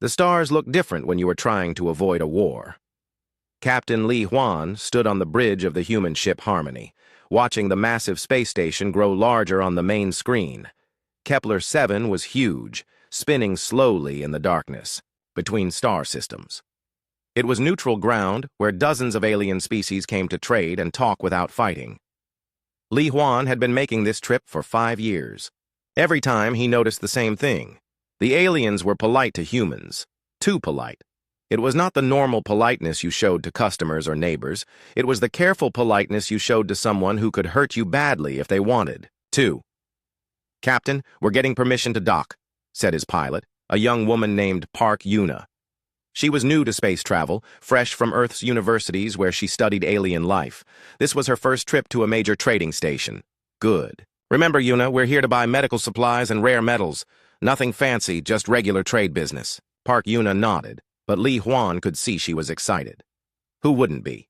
The stars looked different when you were trying to avoid a war. Captain Li Huan stood on the bridge of the human ship Harmony, watching the massive space station grow larger on the main screen. Kepler-7 was huge, spinning slowly in the darkness, between star systems. It was neutral ground where dozens of alien species came to trade and talk without fighting. Li Huan had been making this trip for 5 years. Every time he noticed the same thing. The aliens were polite to humans, too polite. It was not the normal politeness you showed to customers or neighbors. It was the careful politeness you showed to someone who could hurt you badly if they wanted to. "Captain, we're getting permission to dock," said his pilot, a young woman named Park Yuna. She was new to space travel, fresh from Earth's universities where she studied alien life. This was her first trip to a major trading station. Good. "Remember, Yuna, we're here to buy medical supplies and rare metals. Nothing fancy, just regular trade business." Park Yuna nodded, but Li Huan could see she was excited. Who wouldn't be?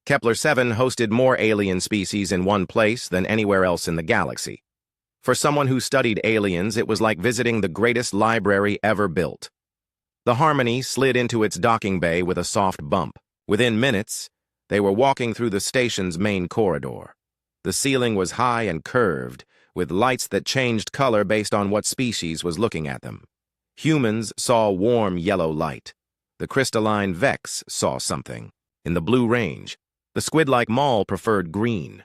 Kepler-7 hosted more alien species in one place than anywhere else in the galaxy. For someone who studied aliens, it was like visiting the greatest library ever built. The Harmony slid into its docking bay with a soft bump. Within minutes, they were walking through the station's main corridor. The ceiling was high and curved, with lights that changed color based on what species was looking at them. Humans saw warm yellow light. The crystalline Vex saw something. In the blue range, the squid-like Maul preferred green.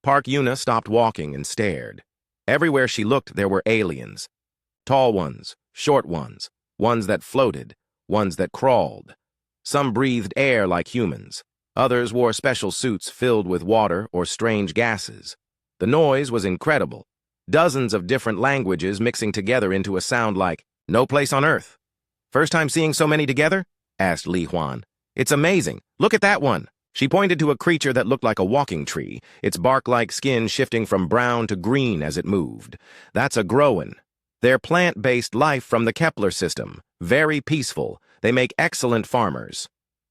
Park Yuna stopped walking and stared. Everywhere she looked, there were aliens. Tall ones, short ones, ones that floated, ones that crawled. Some breathed air like humans. Others wore special suits filled with water or strange gases. The noise was incredible. Dozens of different languages mixing together into a sound like, "No place on Earth." "First time seeing so many together?" asked Li Huan. "It's amazing. Look at that one." She pointed to a creature that looked like a walking tree, its bark-like skin shifting from brown to green as it moved. "That's a Groen. They're plant-based life from the Kepler system. Very peaceful. They make excellent farmers."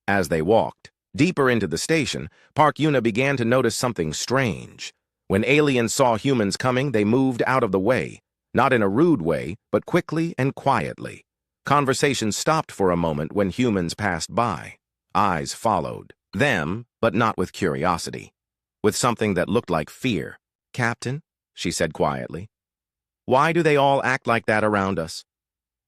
As they walked deeper into the station, Park Yuna began to notice something strange. When aliens saw humans coming, they moved out of the way, not in a rude way, but quickly and quietly. Conversation stopped for a moment when humans passed by. Eyes followed them, but not with curiosity, with something that looked like fear. "Captain," she said quietly, "why do they all act like that around us?"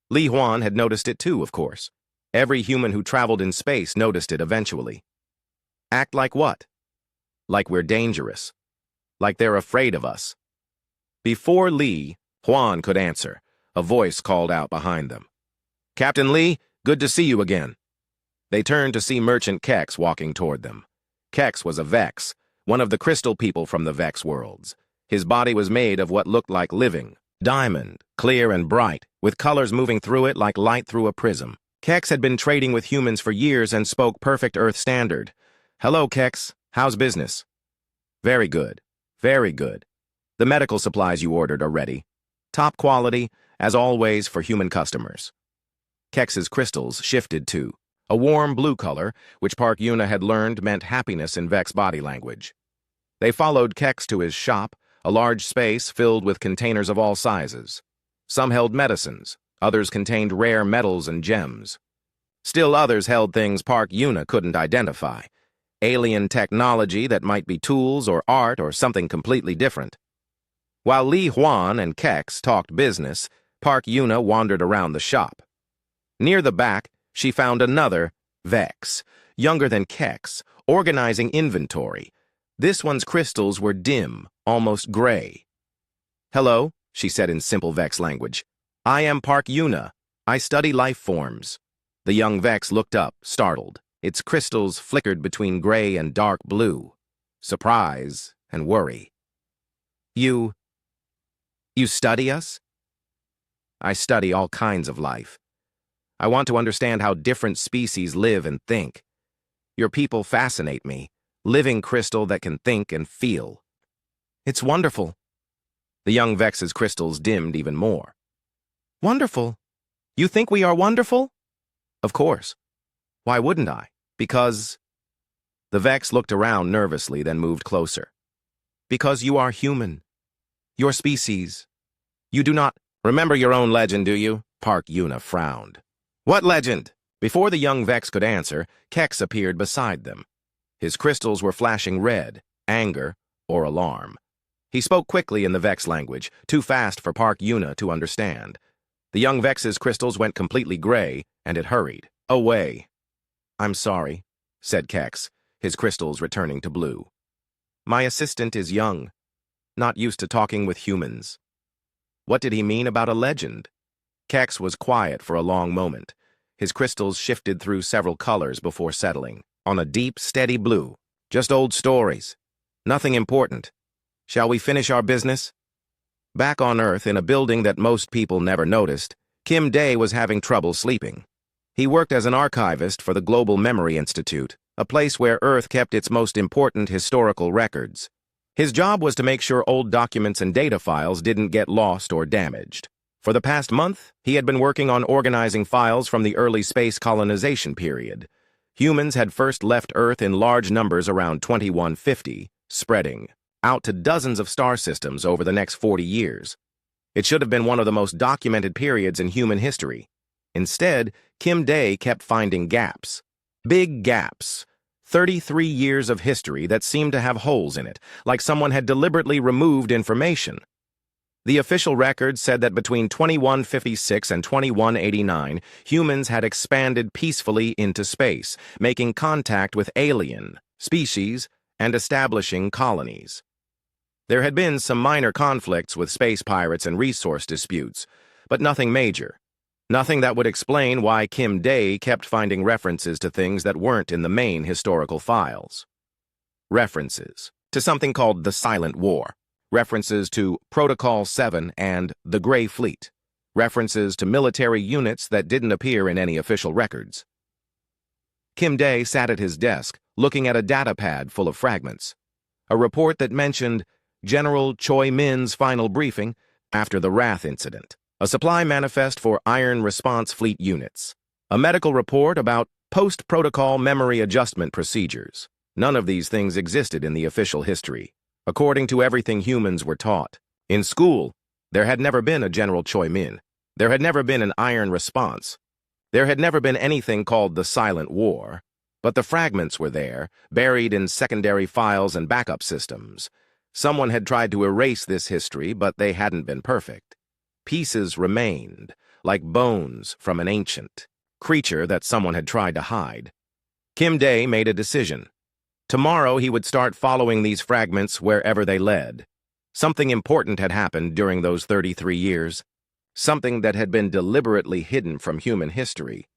Li Huan had noticed it too, of course. Every human who traveled in space noticed it eventually. Act like what? Like we're dangerous. Like they're afraid of us. Before Li Huan could answer, a voice called out behind them. "Captain Li, good to see you again." They turned to see Merchant Kex walking toward them. Kex was a Vex, one of the crystal people from the Vex worlds. His body was made of what looked like living, diamond, clear and bright, with colors moving through it like light through a prism. Kex had been trading with humans for years and spoke perfect Earth standard. "Hello, Kex. How's business?" "Very good. Very good. The medical supplies you ordered are ready. Top quality, as always, for human customers." Kex's crystals shifted to a warm blue color, which Park Yuna had learned meant happiness in Vex body language. They followed Kex to his shop, a large space filled with containers of all sizes. Some held medicines, others contained rare metals and gems. Still others held things Park Yuna couldn't identify. Alien technology that might be tools or art or something completely different. While Li Huan and Kex talked business, Park Yuna wandered around the shop. Near the back, she found another Vex, younger than Kex, organizing inventory. This one's crystals were dim, almost gray. "Hello," she said in simple Vex language. "I am Park Yuna. I study life forms." The young Vex looked up, startled. Its crystals flickered between gray and dark blue. Surprise and worry. You study us?" "I study all kinds of life. I want to understand how different species live and think. Your people fascinate me, living crystal that can think and feel." "It's wonderful." The young Vex's crystals dimmed even more. "Wonderful? You think we are wonderful?" "Of course. Why wouldn't I? Because..." The Vex looked around nervously, then moved closer. "Because you are human. Your species. You do not remember your own legend, do you?" Park Yuna frowned. What legend? Before the young Vex could answer, Kex appeared beside them. His crystals were flashing red, anger, or alarm. He spoke quickly in the Vex language, too fast for Park Yuna to understand. The young Vex's crystals went completely gray, and it hurried. Away. I'm sorry, said Kex, his crystals returning to blue. My assistant is young, not used to talking with humans. What did he mean about a legend? Kex was quiet for a long moment. His crystals shifted through several colors before settling on a deep, steady blue. Just old stories. Nothing important. Shall we finish our business? Back on Earth, in a building that most people never noticed, Kim Day was having trouble sleeping. He worked as an archivist for the Global Memory Institute, a place where Earth kept its most important historical records. His job was to make sure old documents and data files didn't get lost or damaged. For the past month, he had been working on organizing files from the early space colonization period. Humans had first left Earth in large numbers around 2150, spreading out to dozens of star systems over the next 40 years. It should have been one of the most documented periods in human history. Instead, Kim Day kept finding gaps. Big gaps. 33 years of history that seemed to have holes in it, like someone had deliberately removed information. The official record said that between 2156 and 2189, humans had expanded peacefully into space, making contact with alien species and establishing colonies. There had been some minor conflicts with space pirates and resource disputes, but nothing major. Nothing that would explain why Kim Day kept finding references to things that weren't in the main historical files. References to something called the Silent War. References to Protocol 7 and the Gray Fleet. References to military units that didn't appear in any official records. Kim Day sat at his desk, looking at a datapad full of fragments. A report that mentioned General Choi Min's final briefing after the Wrath incident. A supply manifest for Iron Response Fleet units. A medical report about post-protocol memory adjustment procedures. None of these things existed in the official history, according to everything humans were taught. In school, there had never been a General Choi Min. There had never been an Iron Response. There had never been anything called the Silent War. But the fragments were there, buried in secondary files and backup systems. Someone had tried to erase this history, but they hadn't been perfect. Pieces remained, like bones from an ancient creature that someone had tried to hide. Kim Day made a decision. Tomorrow he would start following these fragments wherever they led. Something important had happened during those 33 years. Something that had been deliberately hidden from human history.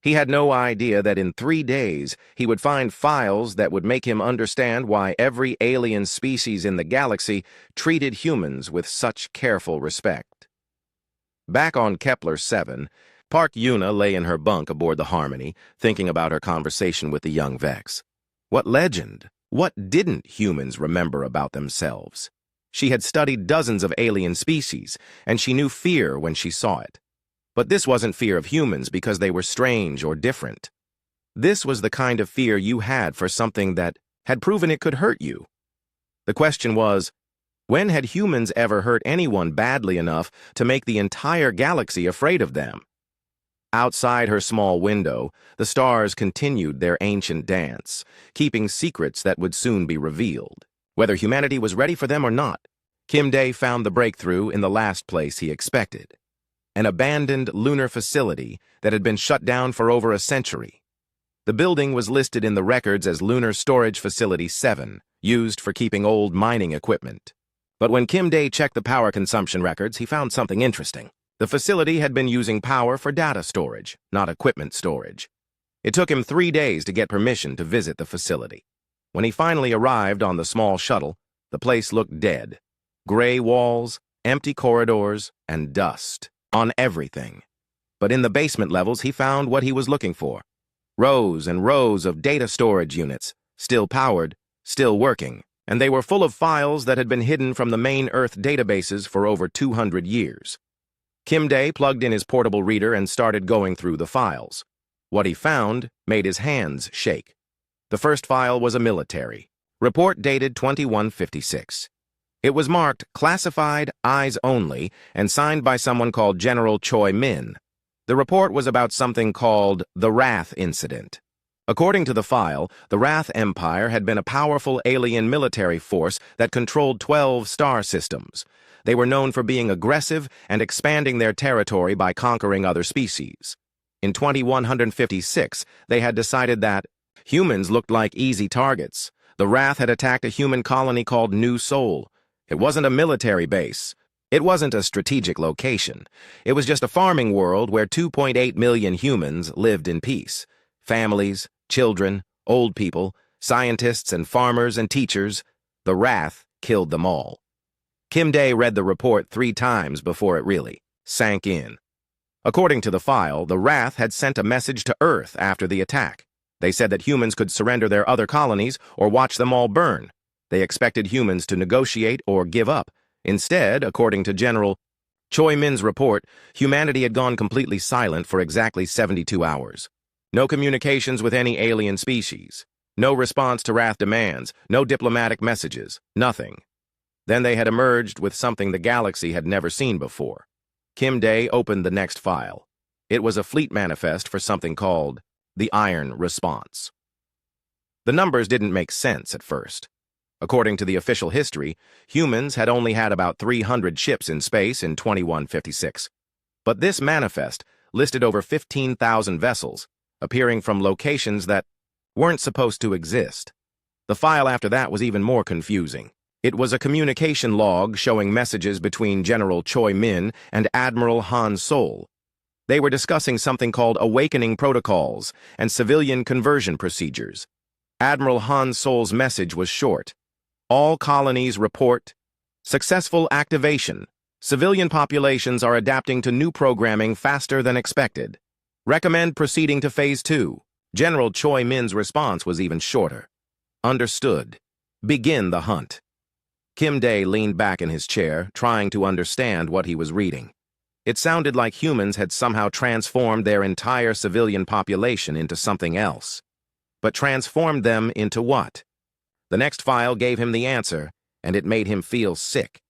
He had no idea that in 3 days he would find files that would make him understand why every alien species in the galaxy treated humans with such careful respect. Back on Kepler 7, Park Yuna lay in her bunk aboard the Harmony, thinking about her conversation with the young Vex. What legend? What didn't humans remember about themselves? She had studied dozens of alien species, and she knew fear when she saw it. But this wasn't fear of humans because they were strange or different. This was the kind of fear you had for something that had proven it could hurt you. The question was, when had humans ever hurt anyone badly enough to make the entire galaxy afraid of them? Outside her small window, the stars continued their ancient dance, keeping secrets that would soon be revealed. Whether humanity was ready for them or not, Kim Day found the breakthrough in the last place he expected. An abandoned lunar facility that had been shut down for over a century. The building was listed in the records as Lunar Storage Facility 7, used for keeping old mining equipment. But when Kim Day checked the power consumption records, he found something interesting. The facility had been using power for data storage, not equipment storage. It took him 3 days to get permission to visit the facility. When he finally arrived on the small shuttle, the place looked dead. Gray walls, empty corridors, and dust on everything. But in the basement levels, he found what he was looking for. Rows and rows of data storage units, still powered, still working. And they were full of files that had been hidden from the main Earth databases for over 200 years. Kim Day plugged in his portable reader and started going through the files. What he found made his hands shake. The first file was a military report dated 2156. It was marked Classified, Eyes Only, and signed by someone called General Choi Min. The report was about something called the Wrath Incident. According to the file, the Wrath Empire had been a powerful alien military force that controlled 12 star systems. They were known for being aggressive and expanding their territory by conquering other species. In 2156, they had decided that humans looked like easy targets. The Wrath had attacked a human colony called New Sol. It wasn't a military base. It wasn't a strategic location. It was just a farming world where 2.8 million humans lived in peace. Families, children, old people, scientists and farmers and teachers. The Wrath killed them all. Kim Day read the report 3 times before it really sank in. According to the file, the Wrath had sent a message to Earth after the attack. They said that humans could surrender their other colonies or watch them all burn. They expected humans to negotiate or give up. Instead, according to General Choi Min's report, humanity had gone completely silent for exactly 72 hours. No communications with any alien species. No response to Wrath demands. No diplomatic messages. Nothing. Then they had emerged with something the galaxy had never seen before. Kim Day opened the next file. It was a fleet manifest for something called the Iron Response. The numbers didn't make sense at first. According to the official history, humans had only had about 300 ships in space in 2156. But this manifest listed over 15,000 vessels, appearing from locations that weren't supposed to exist. The file after that was even more confusing. It was a communication log showing messages between General Choi Min and Admiral Han Sol. They were discussing something called awakening protocols and civilian conversion procedures. Admiral Han Sol's message was short. All colonies report successful activation. Civilian populations are adapting to new programming faster than expected. Recommend proceeding to Phase 2. General Choi Min's response was even shorter. Understood. Begin the hunt. Kim Day leaned back in his chair, trying to understand what he was reading. It sounded like humans had somehow transformed their entire civilian population into something else. But transformed them into what? The next file gave him the answer, and it made him feel sick.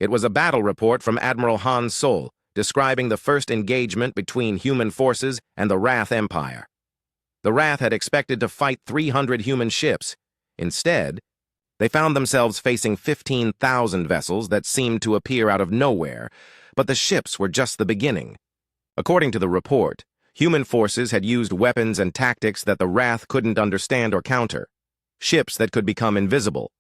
It was a battle report from Admiral Han Sol, describing the first engagement between human forces and the Wrath Empire. The Wrath had expected to fight 300 human ships. Instead, they found themselves facing 15,000 vessels that seemed to appear out of nowhere, but the ships were just the beginning. According to the report, human forces had used weapons and tactics that the Wrath couldn't understand or counter. Ships that could become invisible,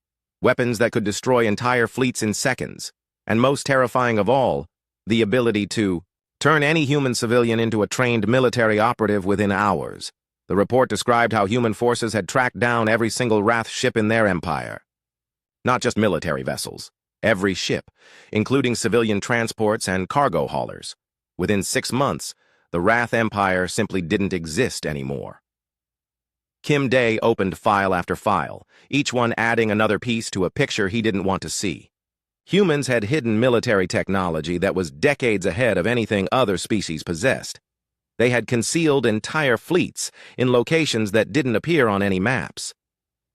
weapons that could destroy entire fleets in seconds, and most terrifying of all, the ability to turn any human civilian into a trained military operative within hours. The report described how human forces had tracked down every single Wrath ship in their empire. Not just military vessels, every ship, including civilian transports and cargo haulers. Within 6 months, the Wrath Empire simply didn't exist anymore. Kim Day opened file after file, each one adding another piece to a picture he didn't want to see. Humans had hidden military technology that was decades ahead of anything other species possessed. They had concealed entire fleets in locations that didn't appear on any maps.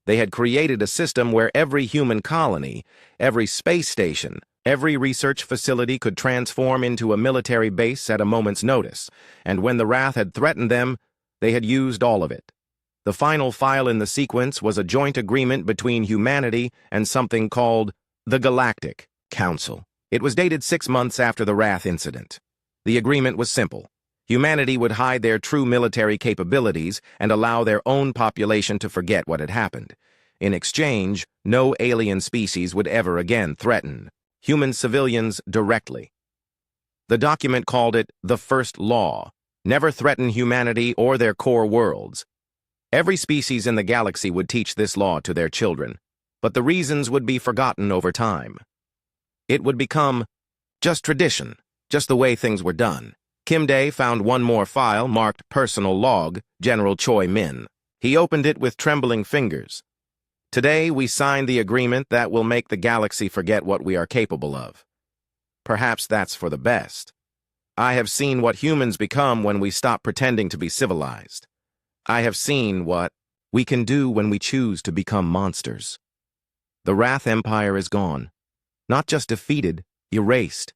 They had created a system where every human colony, every space station, every research facility could transform into a military base at a moment's notice, and when the Wrath had threatened them, they had used all of it. The final file in the sequence was a joint agreement between humanity and something called the Galactic Council. It was dated 6 months after the Wrath incident. The agreement was simple. Humanity would hide their true military capabilities and allow their own population to forget what had happened. In exchange, no alien species would ever again threaten human civilians directly. The document called it the First Law: never threaten humanity or their core worlds. Every species in the galaxy would teach this law to their children, but the reasons would be forgotten over time. It would become just tradition, just the way things were done. Kim Day found one more file marked Personal Log, General Choi Min. He opened it with trembling fingers. Today, we signed the agreement that will make the galaxy forget what we are capable of. Perhaps that's for the best. I have seen what humans become when we stop pretending to be civilized. I have seen what we can do when we choose to become monsters. The Wrath Empire is gone. Not just defeated, erased.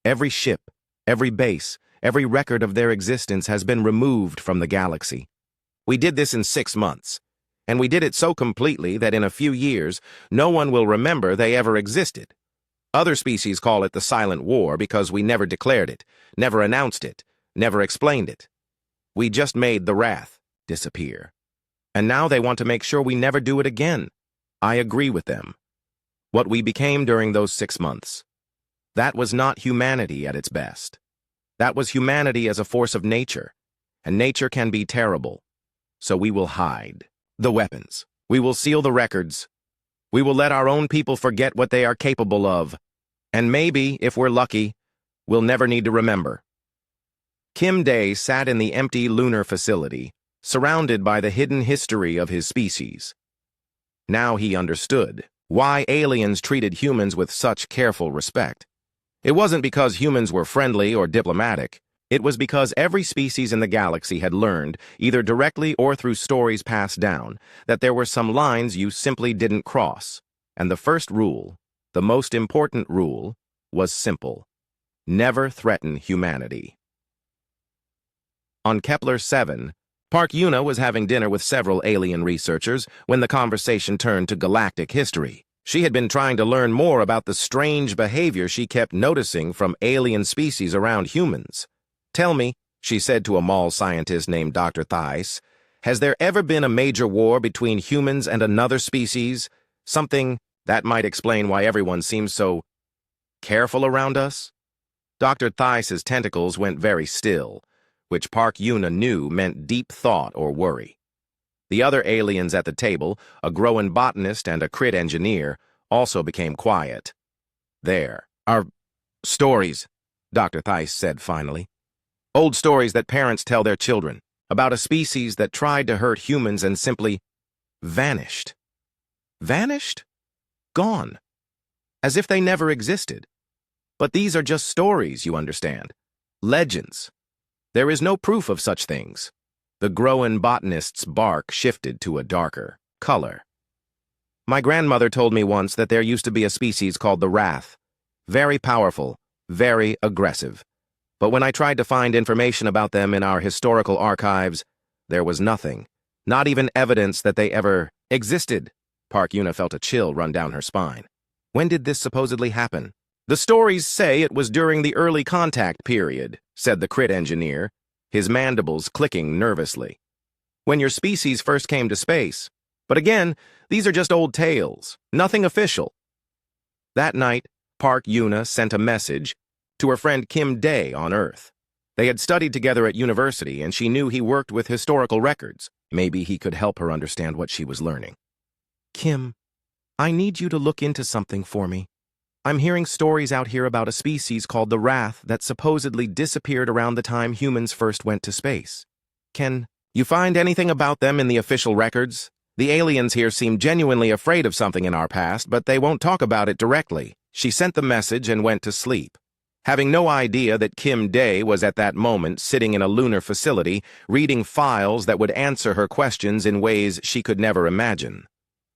Every ship, every base, Every record of their existence has been removed from the galaxy. We did this in 6 months, and we did it so completely that in a few years, no one will remember they ever existed. Other species call it the Silent War because we never declared it, never announced it, never explained it. We just made the wrath disappear. And now they want to make sure we never do it again. I agree with them. What we became during those 6 months, that was not humanity at its best. That was humanity as a force of nature, and nature can be terrible. So we will hide the weapons. We will seal the records. We will let our own people forget what they are capable of. And maybe, if we're lucky, we'll never need to remember. Kim Day sat in the empty lunar facility, surrounded by the hidden history of his species. Now he understood why aliens treated humans with such careful respect. It wasn't because humans were friendly or diplomatic. It was because every species in the galaxy had learned, either directly or through stories passed down, that there were some lines you simply didn't cross. And the first rule, the most important rule, was simple: never threaten humanity. On Kepler 7, Park Yuna was having dinner with several alien researchers when the conversation turned to galactic history. She had been trying to learn more about the strange behavior she kept noticing from alien species around humans. "Tell me," she said to a mall scientist named Dr. Theiss, "has there ever been a major war between humans and another species? Something that might explain why everyone seems so careful around us?" Dr. Theiss's tentacles went very still, which Park Yuna knew meant deep thought or worry. The other aliens at the table, a Groen botanist and a crit engineer, also became quiet. "There are stories," Dr. Theiss said finally. "Old stories that parents tell their children, about a species that tried to hurt humans and simply vanished. Vanished? Gone. As if they never existed. But these are just stories, you understand. Legends. There is no proof of such things." The Groen botanist's bark shifted to a darker color. "My grandmother told me once that there used to be a species called the Wrath. Very powerful, very aggressive. But when I tried to find information about them in our historical archives, there was nothing. Not even evidence that they ever existed." Park Yuna felt a chill run down her spine. "When did this supposedly happen?" "The stories say it was during the early contact period," said the crit engineer, his mandibles clicking nervously. "When your species first came to space. But again, these are just old tales, nothing official." That night, Park Yuna sent a message to her friend Kim Day on Earth. They had studied together at university, and she knew he worked with historical records. Maybe he could help her understand what she was learning. "Kim, I need you to look into something for me. I'm hearing stories out here about a species called the Wrath that supposedly disappeared around the time humans first went to space. Can you find anything about them in the official records? The aliens here seem genuinely afraid of something in our past, but they won't talk about it directly." She sent the message and went to sleep, having no idea that Kim Day was at that moment sitting in a lunar facility, reading files that would answer her questions in ways she could never imagine.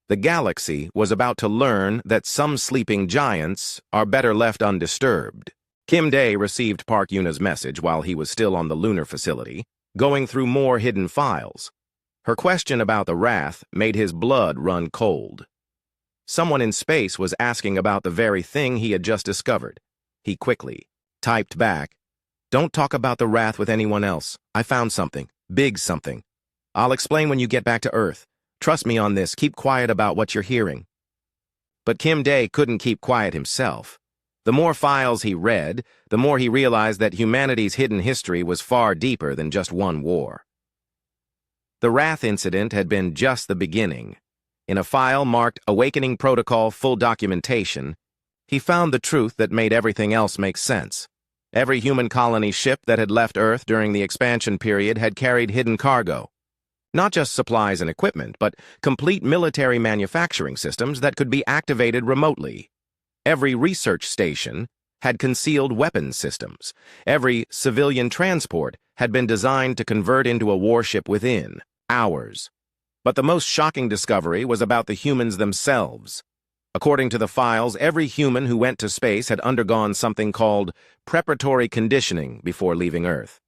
The galaxy was about to learn that some sleeping giants are better left undisturbed. Kim Day received Park Yuna's message while he was still on the lunar facility, going through more hidden files. Her question about the Wrath made his blood run cold. Someone in space was asking about the very thing he had just discovered. He quickly typed back, "Don't talk about the Wrath with anyone else. I found something, big something. I'll explain when you get back to Earth. Trust me on this, keep quiet about what you're hearing." But Kim Day couldn't keep quiet himself. The more files he read, the more he realized that humanity's hidden history was far deeper than just one war. The Wrath incident had been just the beginning. In a file marked Awakening Protocol Full Documentation, he found the truth that made everything else make sense. Every human colony ship that had left Earth during the expansion period had carried hidden cargo. Not just supplies and equipment, but complete military manufacturing systems that could be activated remotely. Every research station had concealed weapons systems. Every civilian transport had been designed to convert into a warship within hours. But the most shocking discovery was about the humans themselves. According to the files, every human who went to space had undergone something called preparatory conditioning before leaving Earth.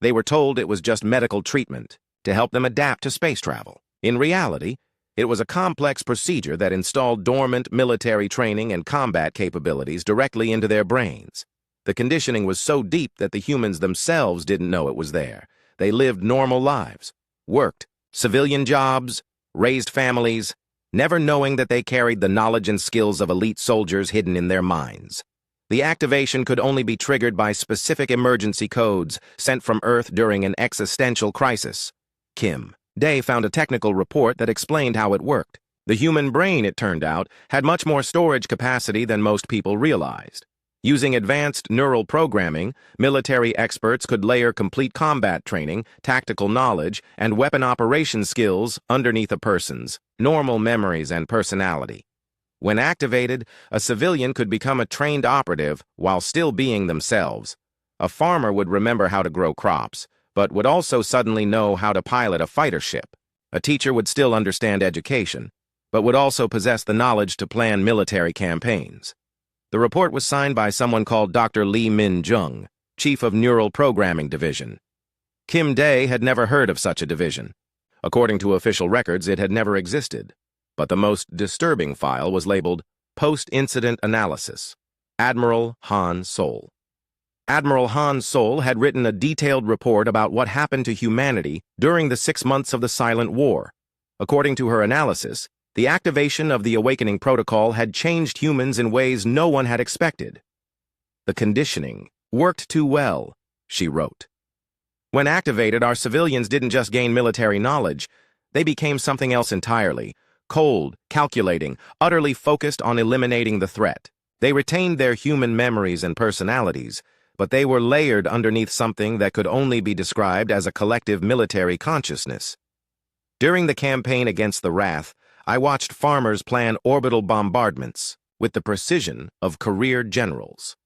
They were told it was just medical treatment to help them adapt to space travel. In reality, it was a complex procedure that installed dormant military training and combat capabilities directly into their brains. The conditioning was so deep that the humans themselves didn't know it was there. They lived normal lives, worked civilian jobs, raised families, never knowing that they carried the knowledge and skills of elite soldiers hidden in their minds. The activation could only be triggered by specific emergency codes sent from Earth during an existential crisis. Kim Day found a technical report that explained how it worked. The human brain, it turned out, had much more storage capacity than most people realized. Using advanced neural programming, military experts could layer complete combat training, tactical knowledge, and weapon operation skills underneath a person's normal memories and personality. When activated, a civilian could become a trained operative while still being themselves. A farmer would remember how to grow crops, but would also suddenly know how to pilot a fighter ship. A teacher would still understand education, but would also possess the knowledge to plan military campaigns. The report was signed by someone called Dr. Lee Min-jung, Chief of Neural Programming Division. Kim Day had never heard of such a division. According to official records, it had never existed. But the most disturbing file was labeled Post-Incident Analysis. Admiral Han Sol. Admiral Han Sol had written a detailed report about what happened to humanity during the 6 months of the Silent War. According to her analysis, the activation of the Awakening Protocol had changed humans in ways no one had expected. The conditioning worked too well, she wrote. When activated, our civilians didn't just gain military knowledge, they became something else entirely. Cold, calculating, utterly focused on eliminating the threat. They retained their human memories and personalities, but they were layered underneath something that could only be described as a collective military consciousness. During the campaign against the Wrath, I watched farmers plan orbital bombardments with the precision of career generals.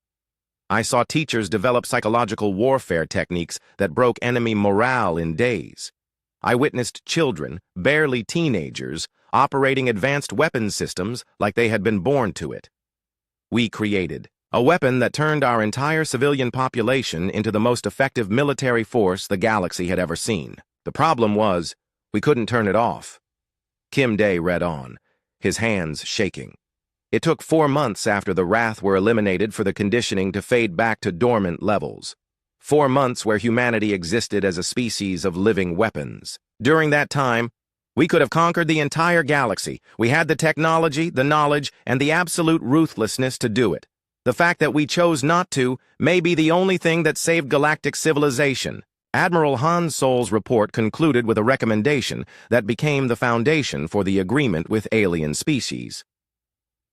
I saw teachers develop psychological warfare techniques that broke enemy morale in days. I witnessed children, barely teenagers, operating advanced weapons systems like they had been born to it. We created a weapon that turned our entire civilian population into the most effective military force the galaxy had ever seen. The problem was, we couldn't turn it off. Kim Day read on, his hands shaking. It took 4 months after the Wrath were eliminated for the conditioning to fade back to dormant levels. 4 months where humanity existed as a species of living weapons. During that time, we could have conquered the entire galaxy. We had the technology, the knowledge, and the absolute ruthlessness to do it. The fact that we chose not to may be the only thing that saved galactic civilization. Admiral Han Sol's report concluded with a recommendation that became the foundation for the agreement with alien species.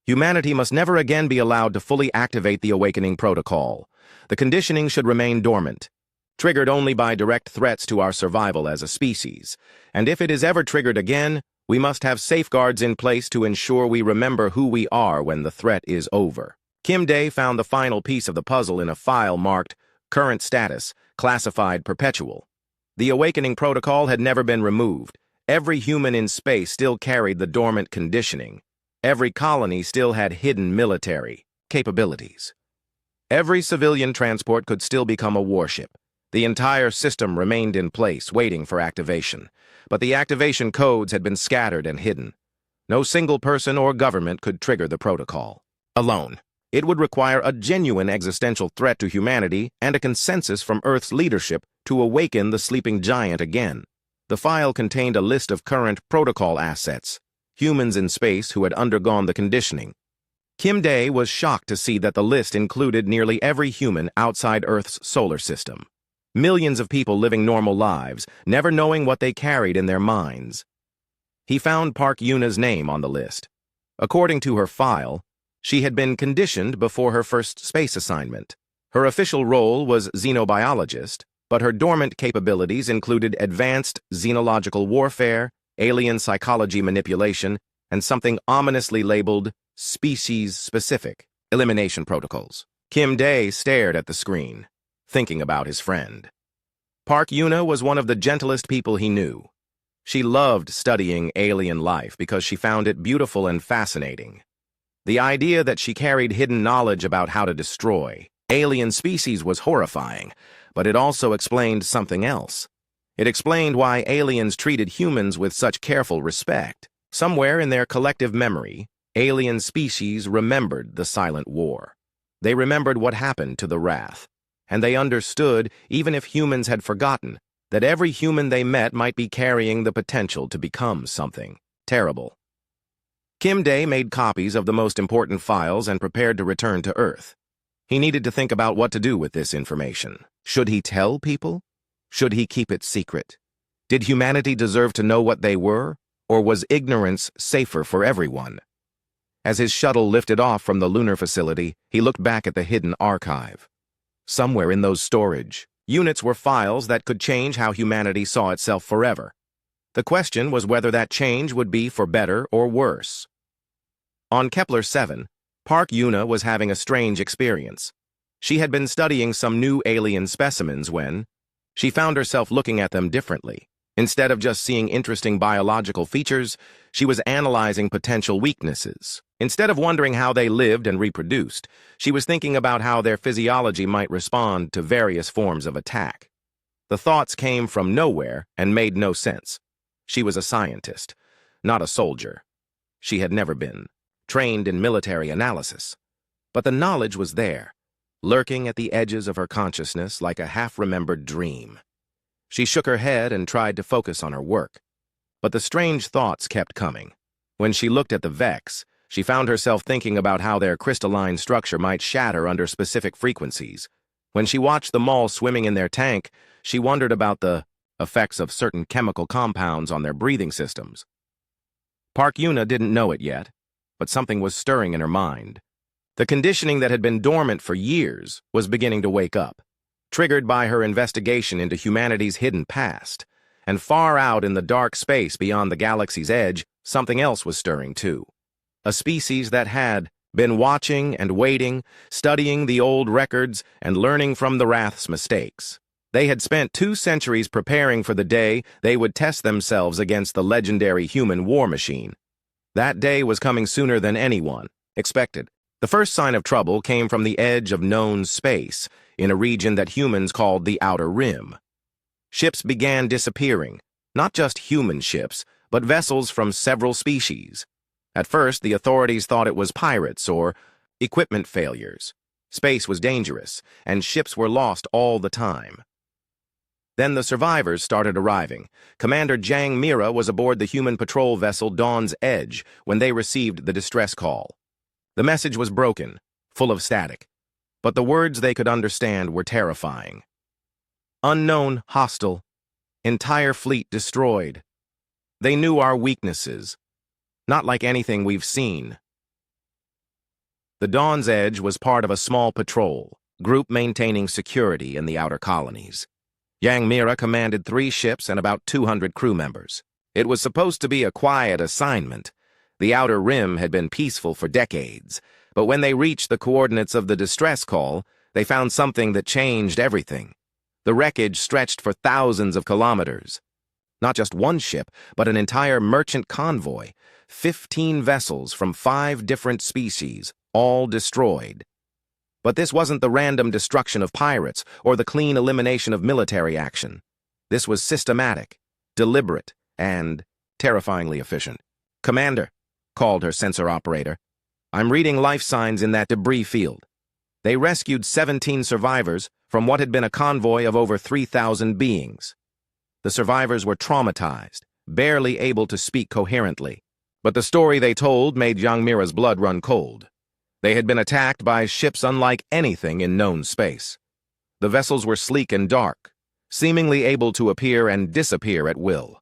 Humanity must never again be allowed to fully activate the Awakening Protocol. The conditioning should remain dormant, triggered only by direct threats to our survival as a species. And if it is ever triggered again, we must have safeguards in place to ensure we remember who we are when the threat is over. Kim Day found the final piece of the puzzle in a file marked Current Status, Classified Perpetual. The Awakening Protocol had never been removed. Every human in space still carried the dormant conditioning. Every colony still had hidden military capabilities. Every civilian transport could still become a warship. The entire system remained in place, waiting for activation. But the activation codes had been scattered and hidden. No single person or government could trigger the protocol alone. It would require a genuine existential threat to humanity and a consensus from Earth's leadership to awaken the sleeping giant again. The file contained a list of current protocol assets, humans in space who had undergone the conditioning. Kim Day was shocked to see that the list included nearly every human outside Earth's solar system. Millions of people living normal lives, never knowing what they carried in their minds. He found Park Yuna's name on the list. According to her file, she had been conditioned before her first space assignment. Her official role was xenobiologist, but her dormant capabilities included advanced xenological warfare, alien psychology manipulation, and something ominously labeled species-specific elimination protocols. Kim Day stared at the screen, thinking about his friend. Park Yuna was one of the gentlest people he knew. She loved studying alien life because she found it beautiful and fascinating. The idea that she carried hidden knowledge about how to destroy alien species was horrifying, but it also explained something else. It explained why aliens treated humans with such careful respect. Somewhere in their collective memory, alien species remembered the Silent War. They remembered what happened to the Wrath, and they understood, even if humans had forgotten, that every human they met might be carrying the potential to become something terrible. Kim Day made copies of the most important files and prepared to return to Earth. He needed to think about what to do with this information. Should he tell people? Should he keep it secret? Did humanity deserve to know what they were, or was ignorance safer for everyone? As his shuttle lifted off from the lunar facility, he looked back at the hidden archive. Somewhere in those storage units were files that could change how humanity saw itself forever. The question was whether that change would be for better or worse. On Kepler 7, Park Yuna was having a strange experience. She had been studying some new alien specimens when she found herself looking at them differently. Instead of just seeing interesting biological features, she was analyzing potential weaknesses. Instead of wondering how they lived and reproduced, she was thinking about how their physiology might respond to various forms of attack. The thoughts came from nowhere and made no sense. She was a scientist, not a soldier. She had never been trained in military analysis. But the knowledge was there, lurking at the edges of her consciousness like a half-remembered dream. She shook her head and tried to focus on her work. But the strange thoughts kept coming. When she looked at the Vex, she found herself thinking about how their crystalline structure might shatter under specific frequencies. When she watched the Maul swimming in their tank, she wondered about the effects of certain chemical compounds on their breathing systems. Park Yuna didn't know it yet, but something was stirring in her mind. The conditioning that had been dormant for years was beginning to wake up, triggered by her investigation into humanity's hidden past. And far out in the dark space beyond the galaxy's edge, something else was stirring too. A species that had been watching and waiting, studying the old records and learning from the Wrath's mistakes. They had spent 2 centuries preparing for the day they would test themselves against the legendary human war machine. That day was coming sooner than anyone expected. The first sign of trouble came from the edge of known space, in a region that humans called the Outer Rim. Ships began disappearing, not just human ships, but vessels from several species. At first, the authorities thought it was pirates or equipment failures. Space was dangerous, and ships were lost all the time. Then the survivors started arriving. Commander Jang Mira was aboard the human patrol vessel Dawn's Edge when they received the distress call. The message was broken, full of static, but the words they could understand were terrifying. Unknown, hostile, entire fleet destroyed. They knew our weaknesses, not like anything we've seen. The Dawn's Edge was part of a small patrol, group maintaining security in the outer colonies. Yang Mira commanded 3 ships and about 200 crew members. It was supposed to be a quiet assignment. The Outer Rim had been peaceful for decades, but when they reached the coordinates of the distress call, they found something that changed everything. The wreckage stretched for thousands of kilometers. Not just one ship, but an entire merchant convoy, 15 vessels from 5 different species, all destroyed. But this wasn't the random destruction of pirates or the clean elimination of military action. This was systematic, deliberate, and terrifyingly efficient. "Commander," called her sensor operator, "I'm reading life signs in that debris field." They rescued 17 survivors from what had been a convoy of over 3,000 beings. The survivors were traumatized, barely able to speak coherently. But the story they told made Yang Mira's blood run cold. They had been attacked by ships unlike anything in known space. The vessels were sleek and dark, seemingly able to appear and disappear at will.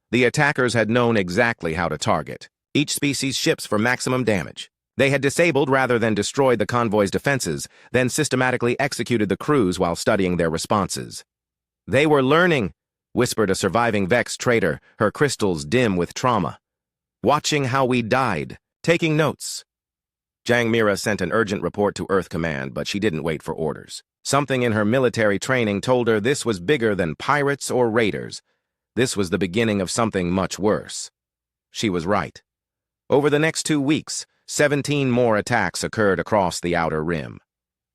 The attackers had known exactly how to target each species' ships for maximum damage. They had disabled rather than destroyed the convoy's defenses, then systematically executed the crews while studying their responses. "They were learning," whispered a surviving Vex trader, her crystals dim with trauma. "Watching how we died, taking notes." Jang Mira sent an urgent report to Earth Command, but she didn't wait for orders. Something in her military training told her this was bigger than pirates or raiders. This was the beginning of something much worse. She was right. Over the next 2 weeks, 17 more attacks occurred across the outer rim.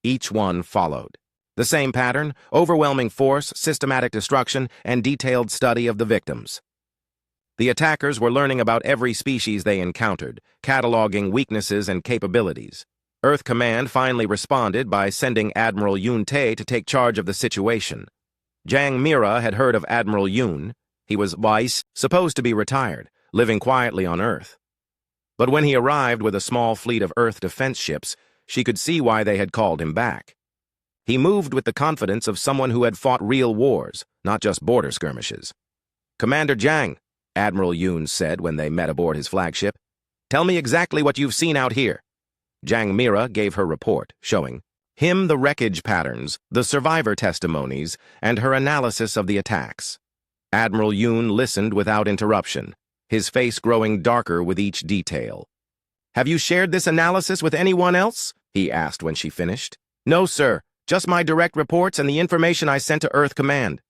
Each one followed the same pattern: overwhelming force, systematic destruction, and detailed study of the victims. The attackers were learning about every species they encountered, cataloging weaknesses and capabilities. Earth Command finally responded by sending Admiral Yun Tae to take charge of the situation. Jang Mira had heard of Admiral Yun. He was supposed to be retired, living quietly on Earth. But when he arrived with a small fleet of Earth defense ships, she could see why they had called him back. He moved with the confidence of someone who had fought real wars, not just border skirmishes. "Commander Jang," Admiral Yun said when they met aboard his flagship, "tell me exactly what you've seen out here." Jang Mira gave her report, showing him the wreckage patterns, the survivor testimonies, and her analysis of the attacks. Admiral Yun listened without interruption, his face growing darker with each detail. "Have you shared this analysis with anyone else?" he asked when she finished. "No, sir. Just my direct reports and the information I sent to Earth Command."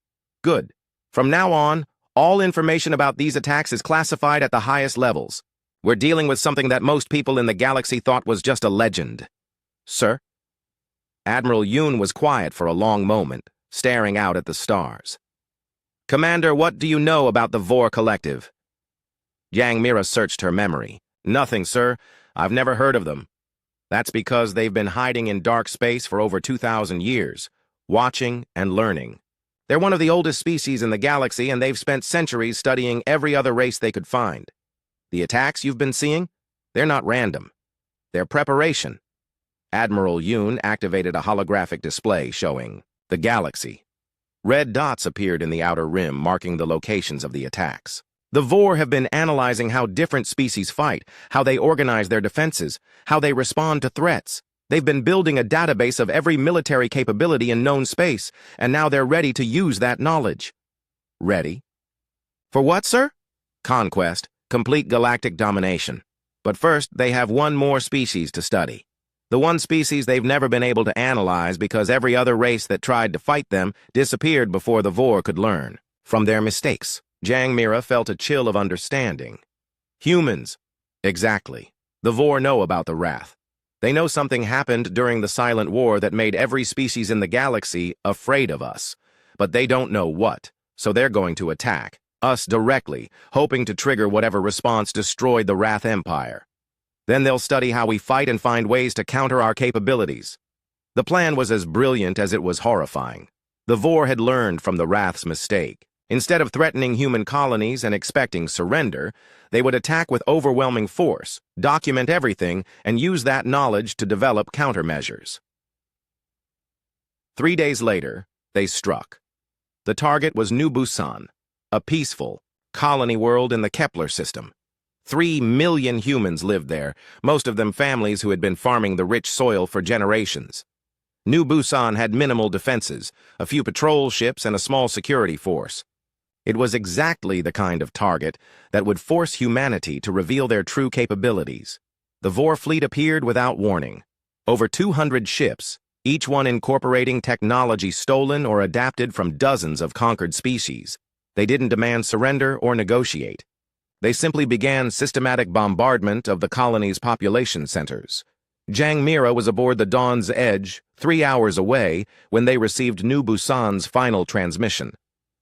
"Good. From now on, all information about these attacks is classified at the highest levels. We're dealing with something that most people in the galaxy thought was just a legend." "Sir?" Admiral Yun was quiet for a long moment, staring out at the stars. "Commander, what do you know about the Vor Collective?" Jang Mira searched her memory. "Nothing, sir. I've never heard of them. That's because they've been hiding in dark space for over 2,000 years, watching and learning. They're one of the oldest species in the galaxy, and they've spent centuries studying every other race they could find. The attacks you've been seeing? They're not random. They're preparation." Admiral Yun activated a holographic display showing the galaxy. Red dots appeared in the outer rim, marking the locations of the attacks. The Vor have been analyzing how different species fight, how they organize their defenses, how they respond to threats. They've been building a database of every military capability in known space, and now they're ready to use that knowledge. "Ready? For what, sir?" "Conquest, complete galactic domination. But first, they have one more species to study. The one species they've never been able to analyze because every other race that tried to fight them disappeared before the Vor could learn from their mistakes." Jang Mira felt a chill of understanding. "Humans." "Exactly. The Vor know about the Wrath. They know something happened during the Silent War that made every species in the galaxy afraid of us. But they don't know what, so they're going to attack us directly, hoping to trigger whatever response destroyed the Wrath Empire. Then they'll study how we fight and find ways to counter our capabilities." The plan was as brilliant as it was horrifying. The Vor had learned from the Wrath's mistake. Instead of threatening human colonies and expecting surrender, they would attack with overwhelming force, document everything, and use that knowledge to develop countermeasures. 3 days later, they struck. The target was New Busan, a peaceful colony world in the Kepler system. 3 million humans lived there, most of them families who had been farming the rich soil for generations. New Busan had minimal defenses, a few patrol ships, and a small security force. It was exactly the kind of target that would force humanity to reveal their true capabilities. The Vor fleet appeared without warning. Over 200 ships, each one incorporating technology stolen or adapted from dozens of conquered species. They didn't demand surrender or negotiate. They simply began systematic bombardment of the colony's population centers. Jang Mira was aboard the Dawn's Edge, 3 hours away, when they received New Busan's final transmission.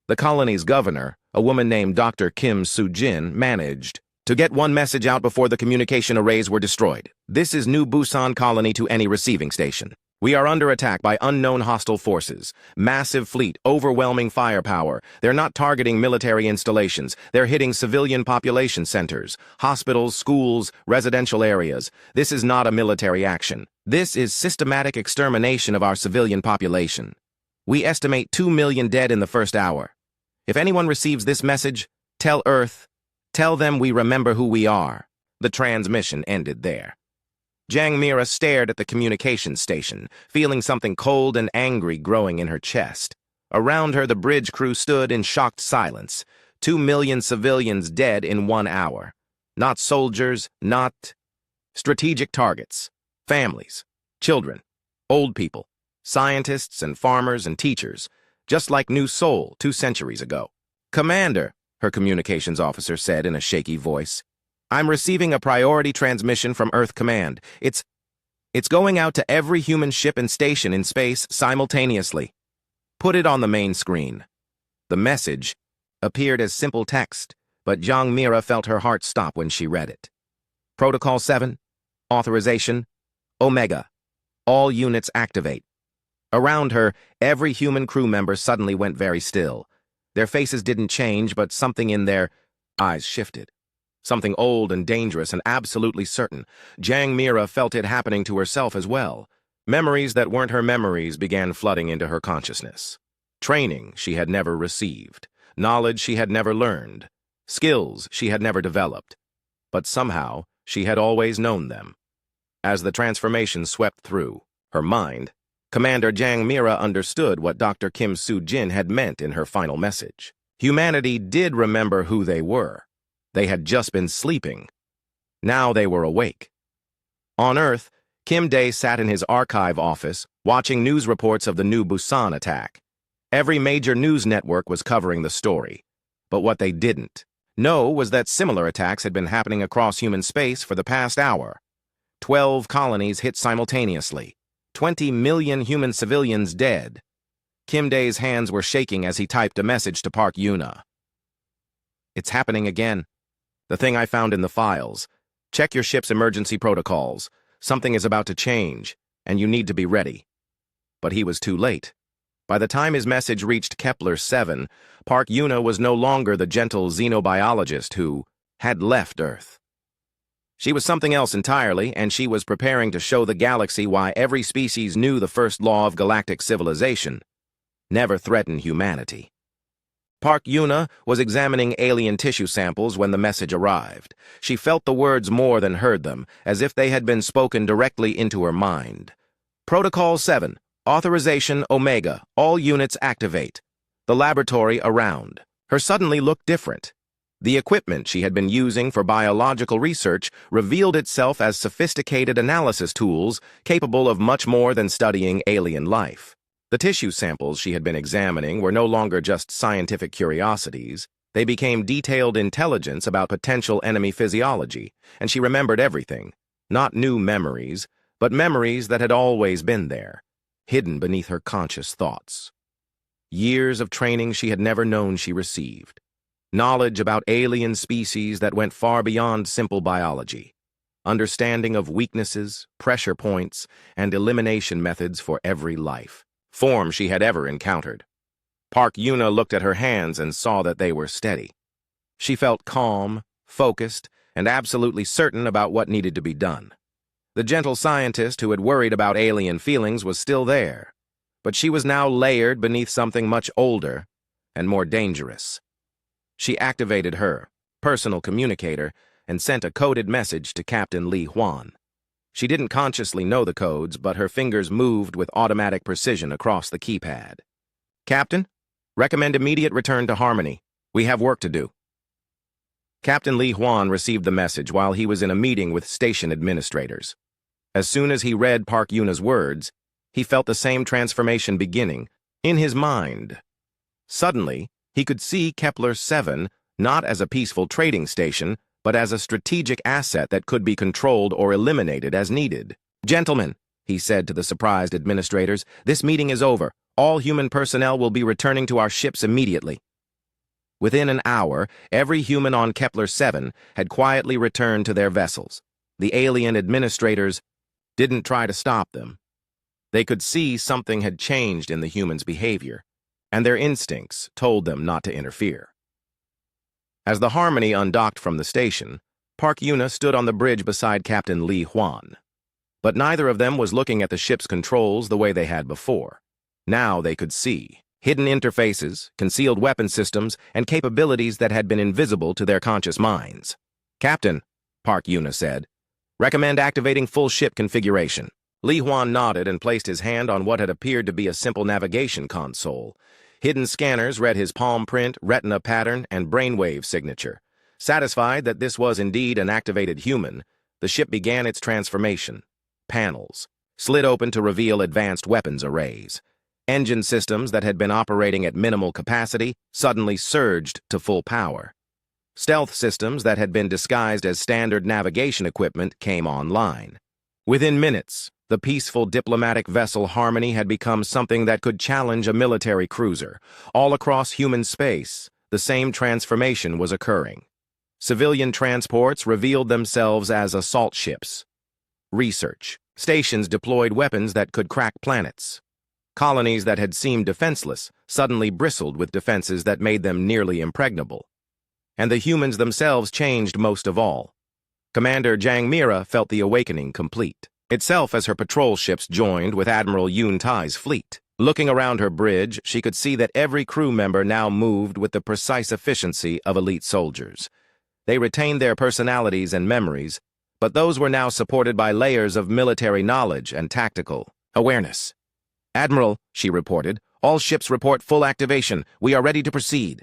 The colony's governor, a woman named Dr. Kim Soo-jin, managed to get one message out before the communication arrays were destroyed. "This is New Busan colony to any receiving station. We are under attack by unknown hostile forces. Massive fleet, overwhelming firepower. They're not targeting military installations. They're hitting civilian population centers, hospitals, schools, residential areas. This is not a military action. This is systematic extermination of our civilian population. We estimate 2 million dead in the first hour. If anyone receives this message, tell Earth, tell them we remember who we are." The transmission ended there. Jang Mira stared at the communications station, feeling something cold and angry growing in her chest. Around her, the bridge crew stood in shocked silence. 2 million civilians dead in 1 hour. Not soldiers, not strategic targets. Families, children, old people, scientists and farmers and teachers, just like New Seoul 2 centuries ago. "Commander," her communications officer said in a shaky voice, I'm receiving a priority transmission from Earth Command. It's going out to every human ship and station in space simultaneously. Put it on the main screen." The message appeared as simple text, but Jiang Mira felt her heart stop when she read it. Protocol 7, Authorization, Omega. All units activate. Around her, every human crew member suddenly went very still. Their faces didn't change, but something in their eyes shifted. Something old and dangerous and absolutely certain. Jiang Mira felt it happening to herself as well. Memories that weren't her memories began flooding into her consciousness. Training she had never received. Knowledge she had never learned. Skills she had never developed. But somehow, she had always known them. As the transformation swept through her mind, Commander Jiang Mira understood what Dr. Kim Soo-jin had meant in her final message. Humanity did remember who they were. They had just been sleeping. Now they were awake. On Earth, Kim Dae sat in his archive office, watching news reports of the new Busan attack. Every major news network was covering the story. But what they didn't know was that similar attacks had been happening across human space for the past hour. 12 colonies hit simultaneously. 20 million human civilians dead. Kim Dae's hands were shaking as he typed a message to Park Yuna. "It's happening again. The thing I found in the files. Check your ship's emergency protocols. Something is about to change, and you need to be ready." But he was too late. By the time his message reached Kepler 7, Park Yuna was no longer the gentle xenobiologist who had left Earth. She was something else entirely, and she was preparing to show the galaxy why every species knew the first law of galactic civilization: never threaten humanity. Park Yuna was examining alien tissue samples when the message arrived. She felt the words more than heard them, as if they had been spoken directly into her mind. Protocol 7, Authorization Omega, all units activate. The laboratory around her suddenly looked different. The equipment she had been using for biological research revealed itself as sophisticated analysis tools capable of much more than studying alien life. The tissue samples she had been examining were no longer just scientific curiosities. They became detailed intelligence about potential enemy physiology, and she remembered everything. Not new memories, but memories that had always been there, hidden beneath her conscious thoughts. Years of training she had never known she received. Knowledge about alien species that went far beyond simple biology. Understanding of weaknesses, pressure points, and elimination methods for every life form she had ever encountered. Park Yuna looked at her hands and saw that they were steady. She felt calm, focused, and absolutely certain about what needed to be done. The gentle scientist who had worried about alien feelings was still there, but she was now layered beneath something much older and more dangerous. She activated her personal communicator and sent a coded message to Captain Li Huan. She didn't consciously know the codes, but her fingers moved with automatic precision across the keypad. "Captain, recommend immediate return to Harmony. We have work to do." Captain Li Huan received the message while he was in a meeting with station administrators. As soon as he read Park Yuna's words, he felt the same transformation beginning in his mind. Suddenly, he could see Kepler 7 not as a peaceful trading station, but as a strategic asset that could be controlled or eliminated as needed. "Gentlemen," he said to the surprised administrators, "this meeting is over. All human personnel will be returning to our ships immediately." Within an hour, every human on Kepler 7 had quietly returned to their vessels. The alien administrators didn't try to stop them. They could see something had changed in the humans' behavior, and their instincts told them not to interfere. As the Harmony undocked from the station, Park Yuna stood on the bridge beside Captain Li Huan. But neither of them was looking at the ship's controls the way they had before. Now they could see hidden interfaces, concealed weapon systems, and capabilities that had been invisible to their conscious minds. "Captain," Park Yuna said, "recommend activating full ship configuration." Li Huan nodded and placed his hand on what had appeared to be a simple navigation console. Hidden scanners read his palm print, retina pattern, and brainwave signature. Satisfied that this was indeed an activated human, the ship began its transformation. Panels slid open to reveal advanced weapons arrays. Engine systems that had been operating at minimal capacity suddenly surged to full power. Stealth systems that had been disguised as standard navigation equipment came online. Within minutes, the peaceful diplomatic vessel Harmony had become something that could challenge a military cruiser. All across human space, the same transformation was occurring. Civilian transports revealed themselves as assault ships. Research stations deployed weapons that could crack planets. Colonies that had seemed defenseless suddenly bristled with defenses that made them nearly impregnable. And the humans themselves changed most of all. Commander Jang Mira felt the awakening complete itself as her patrol ships joined with Admiral Yun Tai's fleet. Looking around her bridge, she could see that every crew member now moved with the precise efficiency of elite soldiers. They retained their personalities and memories, but those were now supported by layers of military knowledge and tactical awareness. "Admiral," she reported, "all ships report full activation. We are ready to proceed."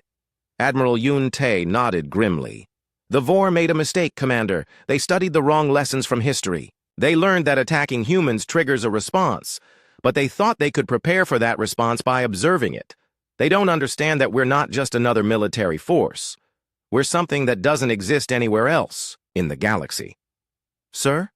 Admiral Yun Tai nodded grimly. "The Vor made a mistake, Commander. They studied the wrong lessons from history. They learned that attacking humans triggers a response, but they thought they could prepare for that response by observing it. They don't understand that we're not just another military force. We're something that doesn't exist anywhere else in the galaxy." "Sir?"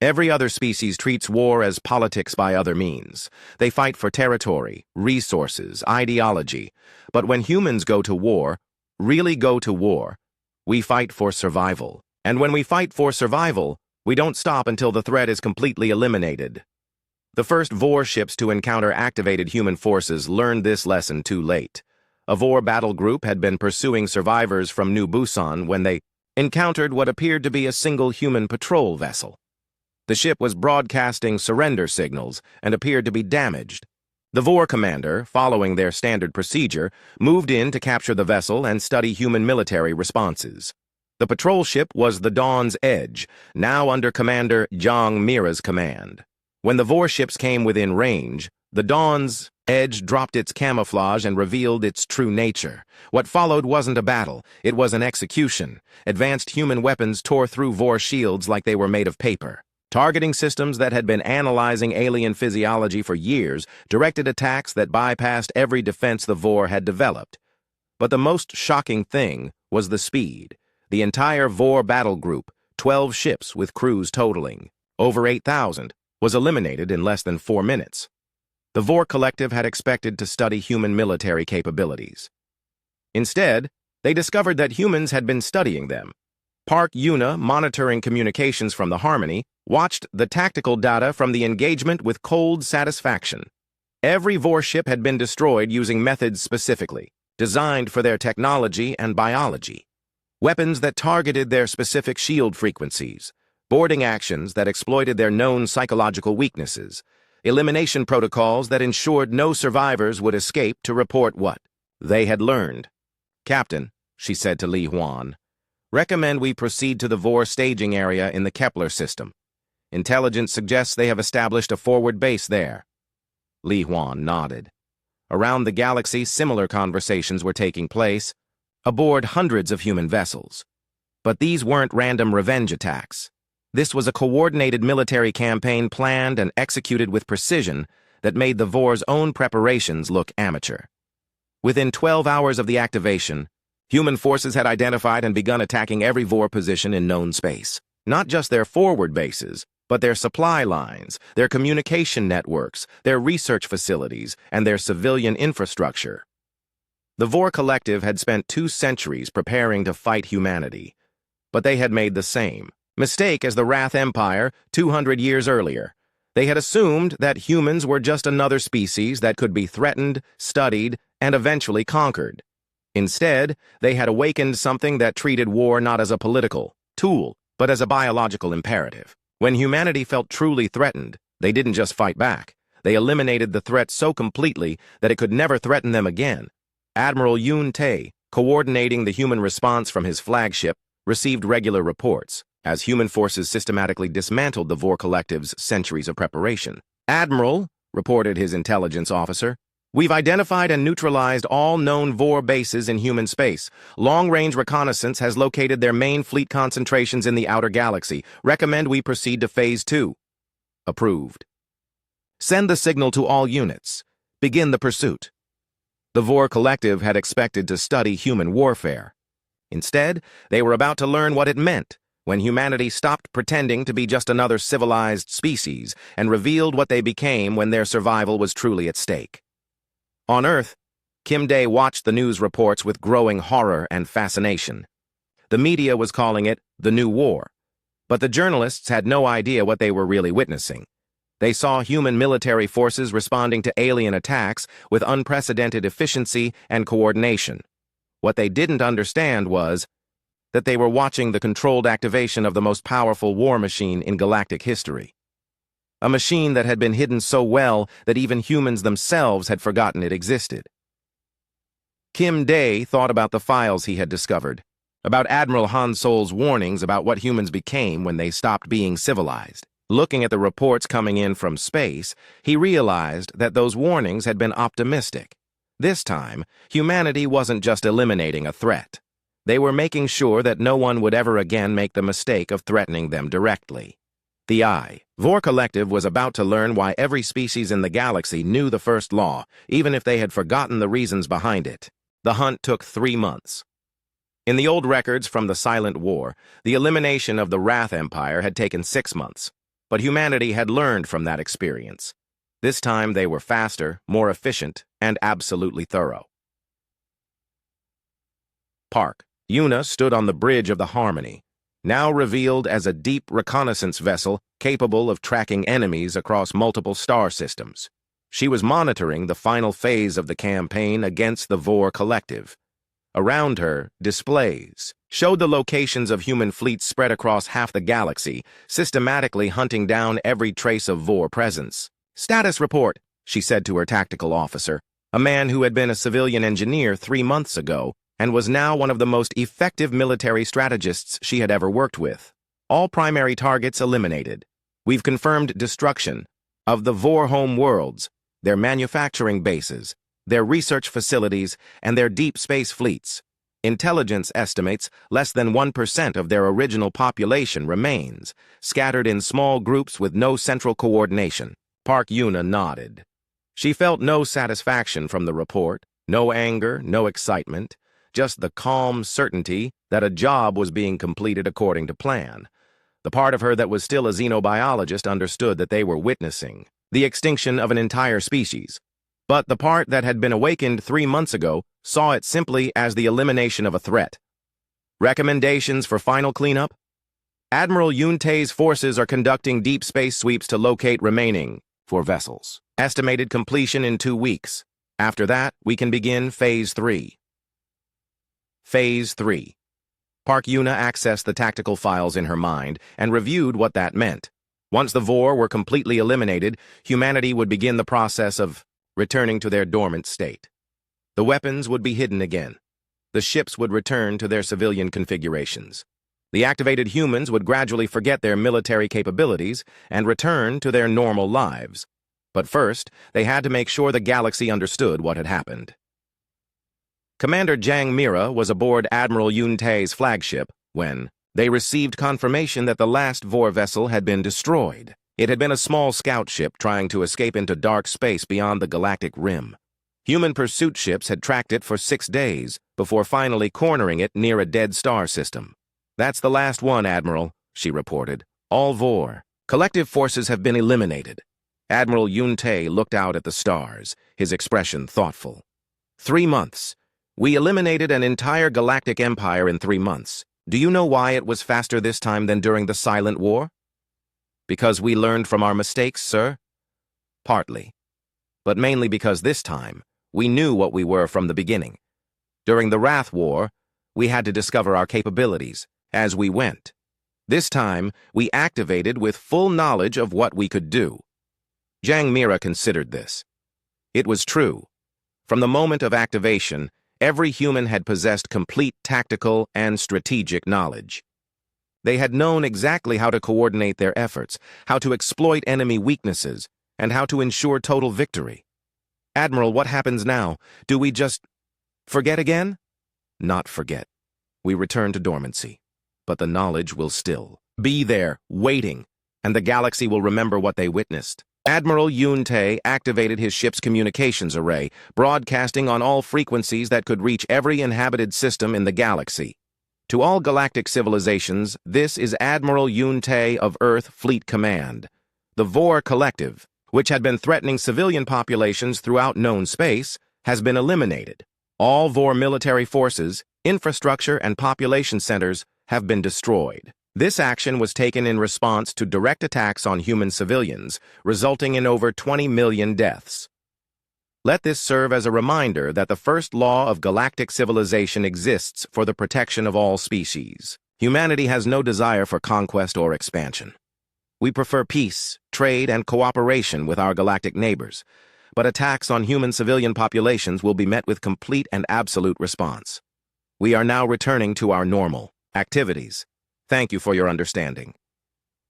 "Every other species treats war as politics by other means. They fight for territory, resources, ideology. But when humans go to war, really go to war, we fight for survival. And when we fight for survival, we don't stop until the threat is completely eliminated." The first Vor ships to encounter activated human forces learned this lesson too late. A Vor battle group had been pursuing survivors from New Busan when they encountered what appeared to be a single human patrol vessel. The ship was broadcasting surrender signals and appeared to be damaged. The Vor commander, following their standard procedure, moved in to capture the vessel and study human military responses. The patrol ship was the Dawn's Edge, now under Commander Jang Mira's command. When the Vor ships came within range, the Dawn's Edge dropped its camouflage and revealed its true nature. What followed wasn't a battle, it was an execution. Advanced human weapons tore through Vor shields like they were made of paper. Targeting systems that had been analyzing alien physiology for years directed attacks that bypassed every defense the Vor had developed. But the most shocking thing was the speed. The entire Vor battle group, 12 ships with crews totaling over 8,000, was eliminated in less than 4 minutes. The Vor collective had expected to study human military capabilities. Instead, they discovered that humans had been studying them. Park Yuna, monitoring communications from the Harmony, watched the tactical data from the engagement with cold satisfaction. Every Vor ship had been destroyed using methods specifically designed for their technology and biology. Weapons that targeted their specific shield frequencies, boarding actions that exploited their known psychological weaknesses, elimination protocols that ensured no survivors would escape to report what they had learned. "Captain," she said to Li Huan, "recommend we proceed to the Vor staging area in the Kepler system. Intelligence suggests they have established a forward base there." Li Huan nodded. Around the galaxy, similar conversations were taking place, aboard hundreds of human vessels. But these weren't random revenge attacks. This was a coordinated military campaign planned and executed with precision that made the Vor's own preparations look amateur. Within 12 hours of the activation, human forces had identified and begun attacking every Vor position in known space. Not just their forward bases, but their supply lines, their communication networks, their research facilities, and their civilian infrastructure. The Vor collective had spent 2 centuries preparing to fight humanity, but they had made the same mistake as the Wrath Empire 200 years earlier. They had assumed that humans were just another species that could be threatened, studied, and eventually conquered. Instead, they had awakened something that treated war not as a political tool, but as a biological imperative. When humanity felt truly threatened, they didn't just fight back. They eliminated the threat so completely that it could never threaten them again. Admiral Yun Tai, coordinating the human response from his flagship, received regular reports as human forces systematically dismantled the Vor collective's centuries of preparation. "Admiral," reported his intelligence officer, "we've identified and neutralized all known Vor bases in human space. Long-range reconnaissance has located their main fleet concentrations in the outer galaxy. Recommend we proceed to Phase 2. "Approved." "Send the signal to all units. Begin the pursuit." The Vor collective had expected to study human warfare. Instead, they were about to learn what it meant when humanity stopped pretending to be just another civilized species and revealed what they became when their survival was truly at stake. On Earth, Kim Dae watched the news reports with growing horror and fascination. The media was calling it the New War, but the journalists had no idea what they were really witnessing. They saw human military forces responding to alien attacks with unprecedented efficiency and coordination. What they didn't understand was that they were watching the controlled activation of the most powerful war machine in galactic history. A machine that had been hidden so well that even humans themselves had forgotten it existed. Kim Dae thought about the files he had discovered, about Admiral Han Sol's warnings about what humans became when they stopped being civilized. Looking at the reports coming in from space, he realized that those warnings had been optimistic. This time, humanity wasn't just eliminating a threat. They were making sure that no one would ever again make the mistake of threatening them directly. The Vor Collective was about to learn why every species in the galaxy knew the first law, even if they had forgotten the reasons behind it. The hunt took 3 months. In the old records from the Silent War, the elimination of the Wrath Empire had taken 6 months, but humanity had learned from that experience. This time they were faster, more efficient, and absolutely thorough. Park Yuna stood on the bridge of the Harmony, now revealed as a deep reconnaissance vessel capable of tracking enemies across multiple star systems. She was monitoring the final phase of the campaign against the Vor Collective. Around her, displays showed the locations of human fleets spread across half the galaxy, systematically hunting down every trace of Vor presence. "Status report," she said to her tactical officer, a man who had been a civilian engineer 3 months ago and was now one of the most effective military strategists she had ever worked with. "All primary targets eliminated. We've confirmed destruction of the Vor home worlds, their manufacturing bases, their research facilities, and their deep space fleets. Intelligence estimates less than 1% of their original population remains, scattered in small groups with no central coordination." Park Yuna nodded. She felt no satisfaction from the report, no anger, no excitement, just the calm certainty that a job was being completed according to plan. The part of her that was still a xenobiologist understood that they were witnessing the extinction of an entire species. But the part that had been awakened 3 months ago saw it simply as the elimination of a threat. Recommendations for final cleanup? Admiral Yun Tae's forces are conducting deep space sweeps to locate remaining 4 vessels. Estimated completion in 2 weeks. After that, we can begin Phase 3. Phase 3. Park Yuna accessed the tactical files in her mind and reviewed what that meant. Once the Vor were completely eliminated, humanity would begin the process of returning to their dormant state. The weapons would be hidden again. The ships would return to their civilian configurations. The activated humans would gradually forget their military capabilities and return to their normal lives. But first, they had to make sure the galaxy understood what had happened. Commander Jang Mira was aboard Admiral Yun Tae's flagship when they received confirmation that the last Vor vessel had been destroyed. It had been a small scout ship trying to escape into dark space beyond the galactic rim. Human pursuit ships had tracked it for 6 days before finally cornering it near a dead star system. "That's the last one, Admiral," she reported. "All Vor. Collective forces have been eliminated." Admiral Yun Tae looked out at the stars, his expression thoughtful. 3 months. We eliminated an entire galactic empire in 3 months. Do you know why it was faster this time than during the Silent War? Because we learned from our mistakes, sir? Partly. But mainly because this time, we knew what we were from the beginning. During the Wrath War, we had to discover our capabilities as we went. This time, we activated with full knowledge of what we could do. Jang Mira considered this. It was true. From the moment of activation, every human had possessed complete tactical and strategic knowledge. They had known exactly how to coordinate their efforts, how to exploit enemy weaknesses, and how to ensure total victory. "Admiral, what happens now? Do we just forget again?" "Not forget. We return to dormancy. But the knowledge will still be there, waiting, and the galaxy will remember what they witnessed." Admiral Yun Tae activated his ship's communications array, broadcasting on all frequencies that could reach every inhabited system in the galaxy. To all galactic civilizations, this is Admiral Yun Tae of Earth Fleet Command. The Vor Collective, which had been threatening civilian populations throughout known space, has been eliminated. All Vor military forces, infrastructure, and population centers have been destroyed. This action was taken in response to direct attacks on human civilians, resulting in over 20 million deaths. Let this serve as a reminder that the first law of galactic civilization exists for the protection of all species. Humanity has no desire for conquest or expansion. We prefer peace, trade, and cooperation with our galactic neighbors, but attacks on human civilian populations will be met with complete and absolute response. We are now returning to our normal activities. Thank you for your understanding.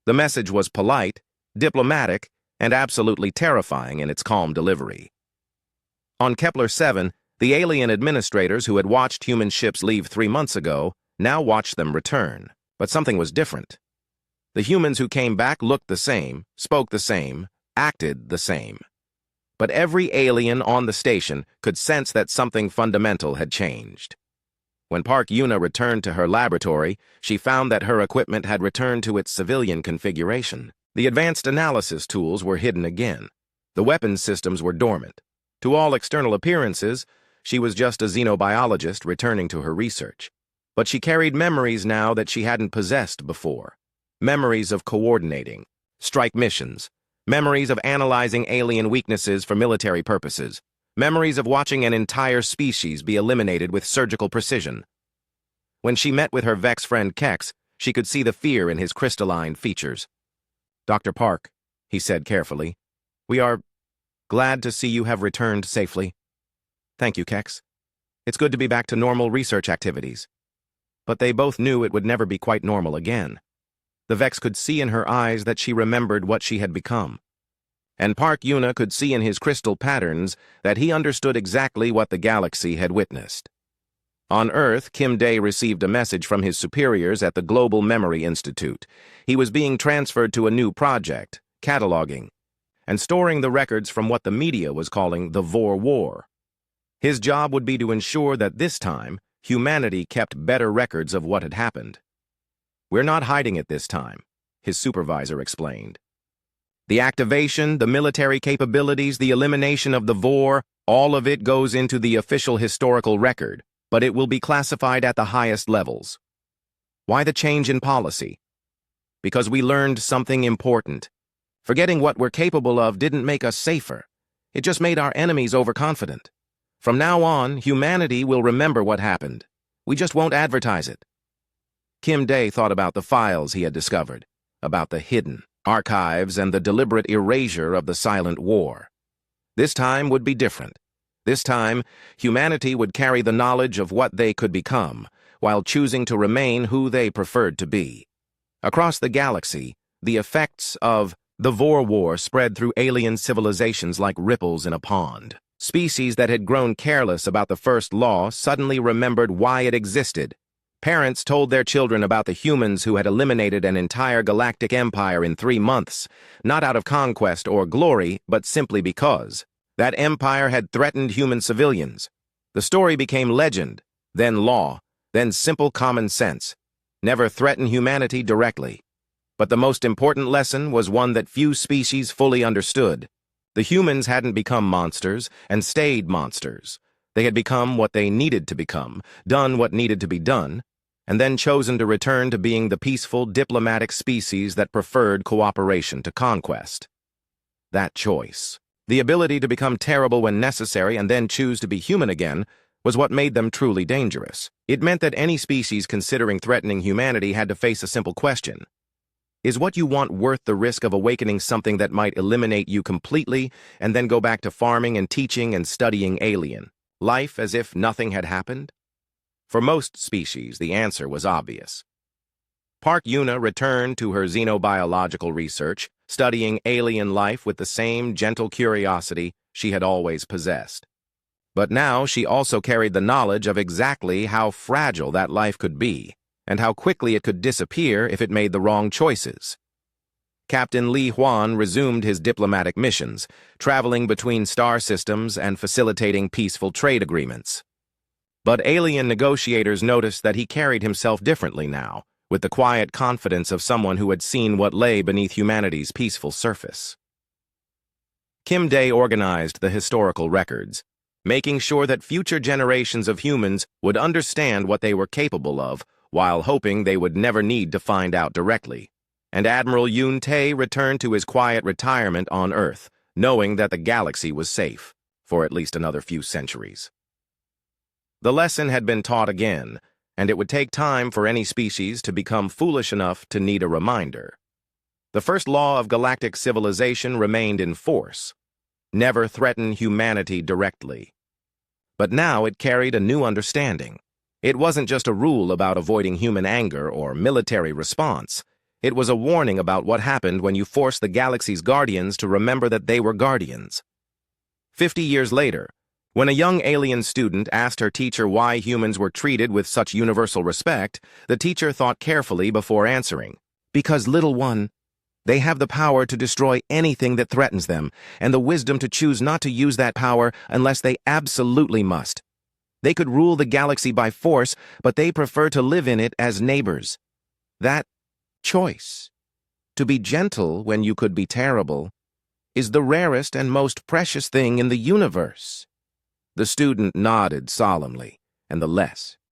The message was polite, diplomatic, and absolutely terrifying in its calm delivery. On Kepler 7, the alien administrators who had watched human ships leave 3 months ago now watched them return, but something was different. The humans who came back looked the same, spoke the same, acted the same. But every alien on the station could sense that something fundamental had changed. When Park Yuna returned to her laboratory, she found that her equipment had returned to its civilian configuration. The advanced analysis tools were hidden again. The weapons systems were dormant. To all external appearances, she was just a xenobiologist returning to her research. But she carried memories now that she hadn't possessed before. Memories of coordinating, strike missions, memories of analyzing alien weaknesses for military purposes, memories of watching an entire species be eliminated with surgical precision. When she met with her Vex friend Kex, she could see the fear in his crystalline features. "Dr. Park," he said carefully, "we are glad to see you have returned safely." "Thank you, Kex. It's good to be back to normal research activities." But they both knew it would never be quite normal again. The Vex could see in her eyes that she remembered what she had become. And Park Yuna could see in his crystal patterns that he understood exactly what the galaxy had witnessed. On Earth, Kim Dae received a message from his superiors at the Global Memory Institute. He was being transferred to a new project, cataloging, and storing the records from what the media was calling the Vor War. His job would be to ensure that this time, humanity kept better records of what had happened. "We're not hiding it this time," his supervisor explained. "The activation, the military capabilities, the elimination of the Vor, all of it goes into the official historical record, but it will be classified at the highest levels." Why the change in policy? Because we learned something important. Forgetting what we're capable of didn't make us safer. It just made our enemies overconfident. From now on, humanity will remember what happened. We just won't advertise it. Kim Dae thought about the files he had discovered, about the hidden archives and the deliberate erasure of the silent war. This time would be different. This time, humanity would carry the knowledge of what they could become, while choosing to remain who they preferred to be. Across the galaxy, the effects of the Vor War spread through alien civilizations like ripples in a pond. Species that had grown careless about the first law suddenly remembered why it existed. Parents told their children about the humans who had eliminated an entire galactic empire in 3 months, not out of conquest or glory, but simply because. That empire had threatened human civilians. The story became legend, then law, then simple common sense. Never threaten humanity directly. But the most important lesson was one that few species fully understood. The humans hadn't become monsters and stayed monsters. They had become what they needed to become, done what needed to be done, and then chosen to return to being the peaceful, diplomatic species that preferred cooperation to conquest. That choice, the ability to become terrible when necessary and then choose to be human again, was what made them truly dangerous. It meant that any species considering threatening humanity had to face a simple question. Is what you want worth the risk of awakening something that might eliminate you completely and then go back to farming and teaching and studying alien life as if nothing had happened? For most species, the answer was obvious. Park Yuna returned to her xenobiological research, studying alien life with the same gentle curiosity she had always possessed. But now she also carried the knowledge of exactly how fragile that life could be, and how quickly it could disappear if it made the wrong choices. Captain Li Huan resumed his diplomatic missions, traveling between star systems and facilitating peaceful trade agreements. But alien negotiators noticed that he carried himself differently now, with the quiet confidence of someone who had seen what lay beneath humanity's peaceful surface. Kim Day organized the historical records, making sure that future generations of humans would understand what they were capable of, while hoping they would never need to find out directly. And Admiral Yoon Tae returned to his quiet retirement on Earth, knowing that the galaxy was safe, for at least another few centuries. The lesson had been taught again, and it would take time for any species to become foolish enough to need a reminder. The first law of galactic civilization remained in force: never threaten humanity directly. But now it carried a new understanding. It wasn't just a rule about avoiding human anger or military response. It was a warning about what happened when you forced the galaxy's guardians to remember that they were guardians. 50 years later, when a young alien student asked her teacher why humans were treated with such universal respect, the teacher thought carefully before answering. Because, little one, they have the power to destroy anything that threatens them, and the wisdom to choose not to use that power unless they absolutely must. They could rule the galaxy by force, but they prefer to live in it as neighbors. That choice, to be gentle when you could be terrible, is the rarest and most precious thing in the universe. The student nodded solemnly, and the less